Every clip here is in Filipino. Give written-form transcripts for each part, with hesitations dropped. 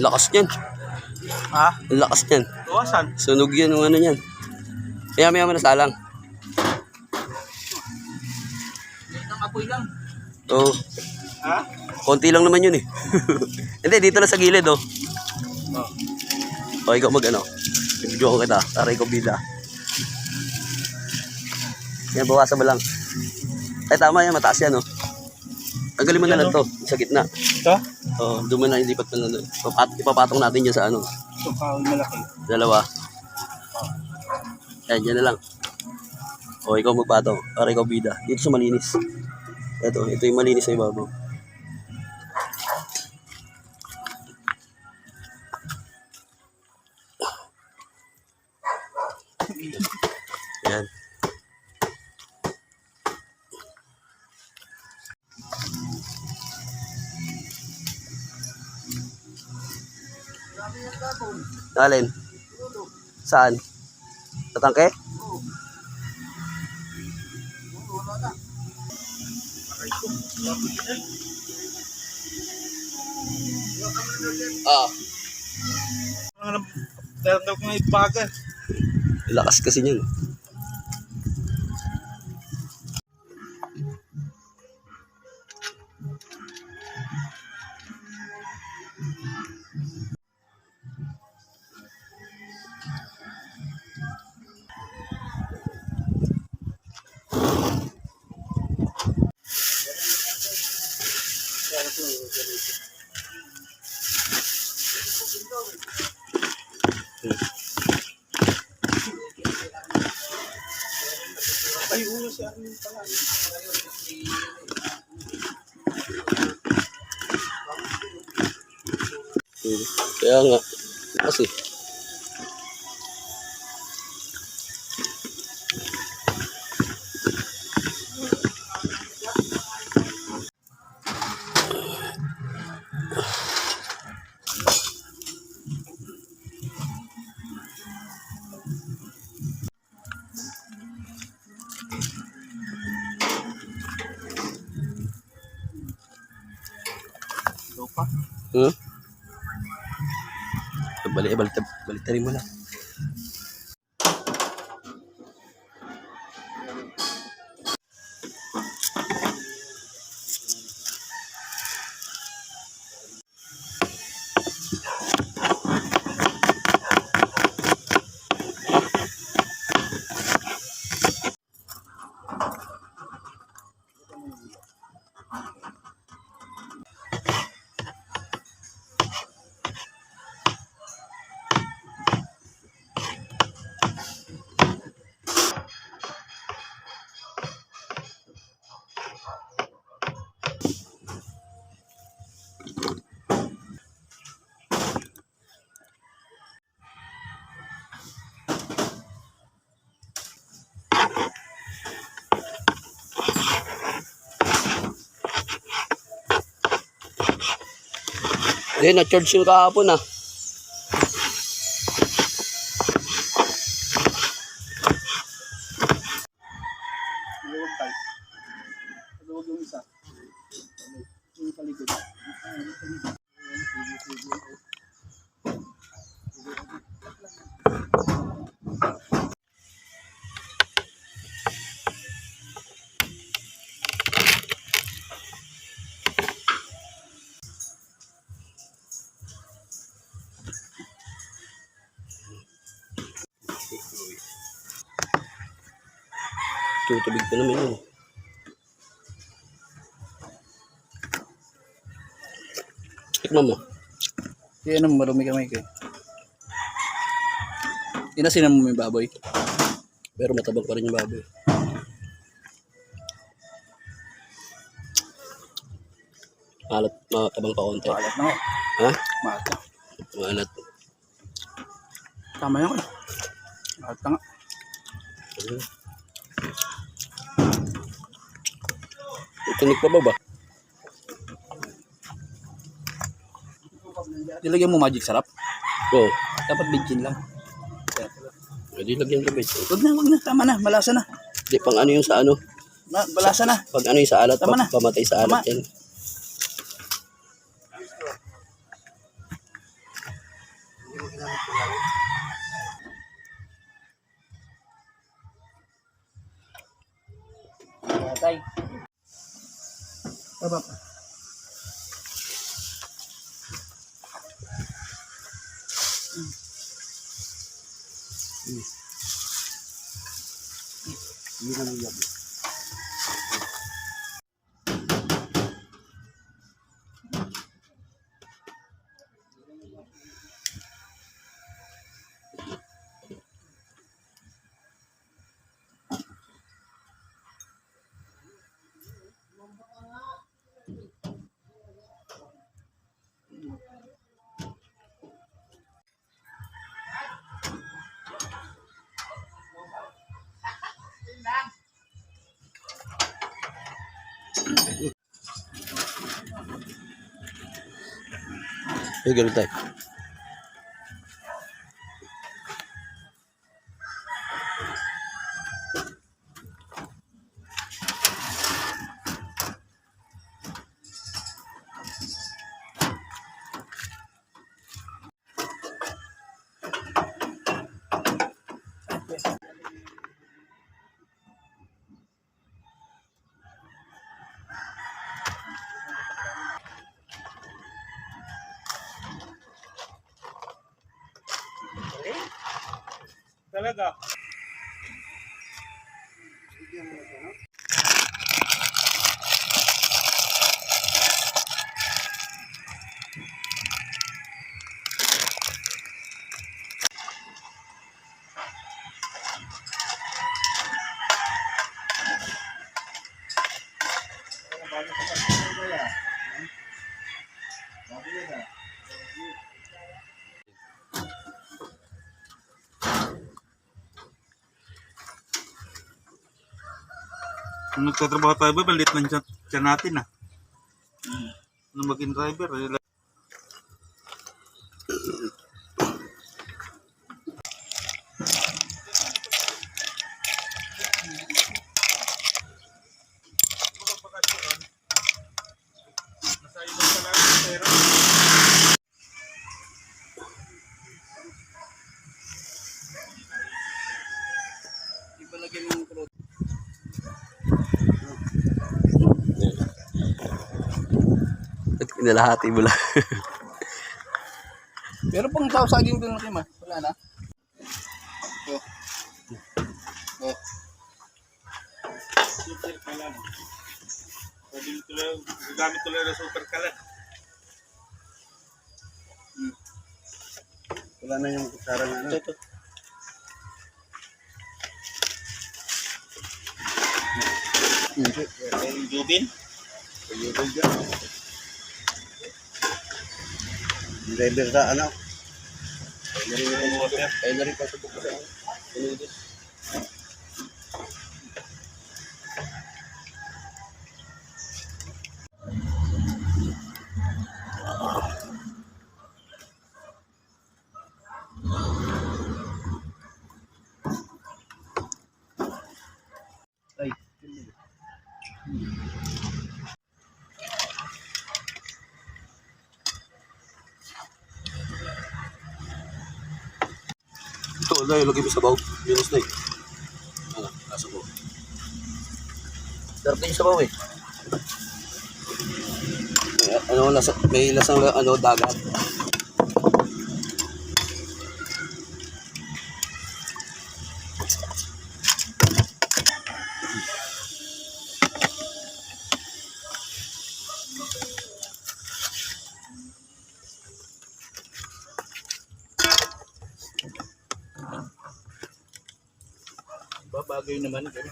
Lakas niyan. Ha? Lakas niyan. Asan? Sunog yan yung ano niyan. Kaya may nasalang. Ang apoy lang. Oo. Ha? Konti lang naman yun eh. Hindi, dito lang sa gilid oh. O, ikaw mag-ano. Video ko kita. Para ikaw bida. Yan, bawasan mo lang. Ay, tama yan. Mataas yan oh. Tanggalin mo na lang to. Sa gitna. Ito? Oo, doon mo na ilipat mo na. Ipapatong natin dyan sa ano. Ito, kahoy malaki. Dalawa. Yan, dyan na lang. O, ikaw magpatong. Para ikaw bida. Dito sa malinis. Ito yung malinis sa ibabaw. Yan. Alin? Saan? Sa tangke? Ah, Dahil daw kong ibaga. lakas kasi niyan. Ay, ulo siya. Pala. Kaya nga. Kasi. Lupa. Balitarin mo lang. Hindi, na-charge yung kahapon ah. Luwag tayo. Luwag yung isa. Yung paligid. Tutubig pa naman yun. Tikman mo. Yan ang marumi kamay ko. Inasinan mo yung baboy. Pero matabang pa rin yung baboy. Matabang pa konti. Maalat na ako. Ha? Maalat na. Maalat. Tama yan ko eh. Maalat na nga. Tunig pa ba ba? Dilagyan mo magic sarap. Oo. Dapat bitchin lang. Pwede lagyan ka best. Wag na. Tama na. Malasa na. Hindi, pang ano yung sa ano? Balasa na. Pag ano yung sa alat, Tama na. pamatay sa alat Tama. yan. tay. Baba pa. Hindi na nilab. Eh, ganun tayo. Talaga. Kung nagtatrabaho tayo ba, balit lang siya natin ah. Nung maging driver, At kinalahati mo lang. Pero pang tao saging doon na Kim, wala na. Oh. Oh. super kalan. Pwedeng tuloy, gagamit tuloy na super kalan. Wala na yung kutsara na ano. Ito. Jubin? Driver sa ano? Ay na rin pasubok ko sa pinudis. Ay. Ito, wala yung lagi mo sa baw. Minus na eh. Ano, nasa baw. Darap na yung sabaw eh. Ano, may lasang ano, dagat. Bagay naman ito.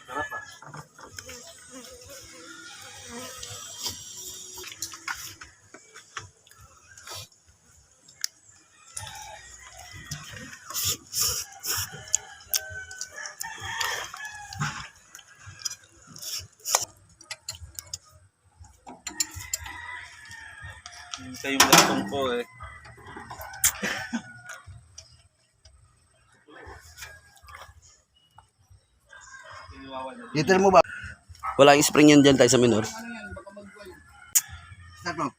Sarap ah. Ito yung gatong ko eh. Dito mo ba? Wala yung spring yan dyan tayo sa minor. Start mo.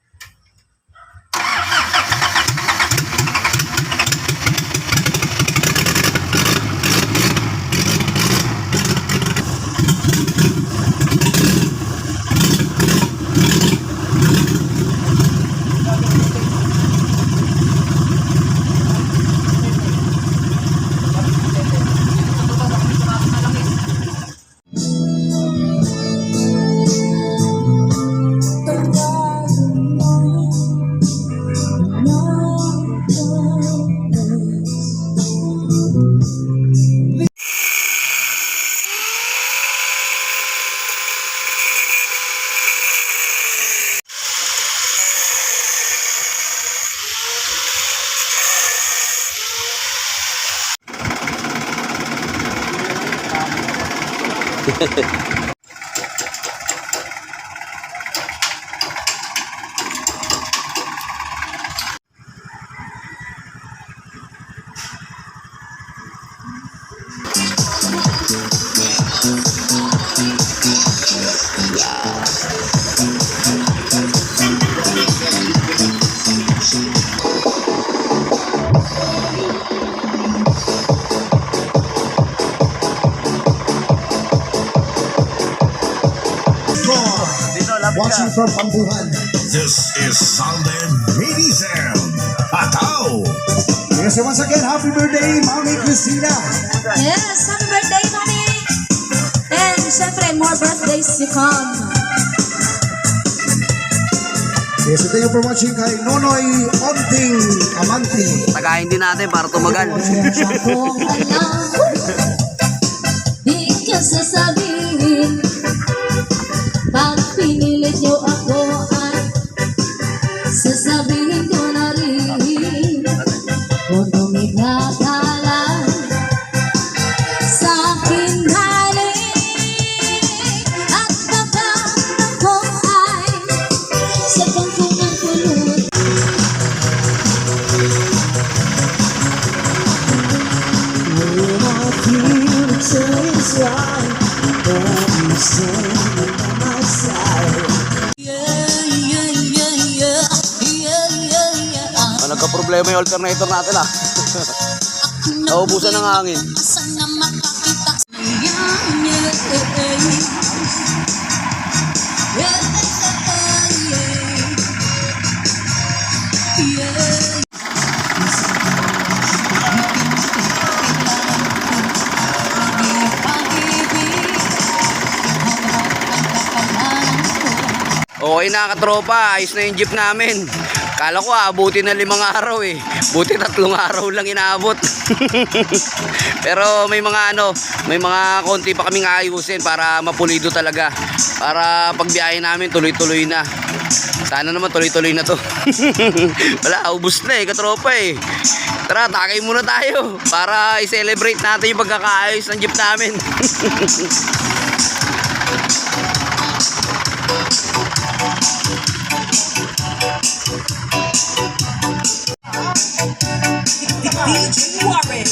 Watching from Pambuhan. This is Salden Medizem. Ataw! Yes, once again, happy birthday, Mami Christina. Yes, happy birthday, Mami! And syempre, more birthdays to come. Yes, ito yung promotion kay Nonoy Onting Amante. Tagayin din natin para tumagal. Kung alam, di ka sasabihin. Pag pinilit niyo ako ay sasabihin ko na rin. Kung tumigatalan sa aking halik at baka ako ay sa bangkungang kulot. When I feel it is right, then you stand by my side. Nagka-problema yung alternator natin ah. Naubusan ng hangin. Sana makakita Okay na katropa, ayos na yung jeep namin. Kala ko abutin na 5 araw eh. Buti 3 araw lang inaabot. Pero may mga may mga konti pa kaming ayusin para mapulido talaga. Para pagbiyahe namin tuloy-tuloy na. Sana naman tuloy-tuloy na to. Wala, ubos na eh katropa eh. Tara, takay muna tayo para i-celebrate natin yung pagkakaayos ng jeep namin. DJ Warren.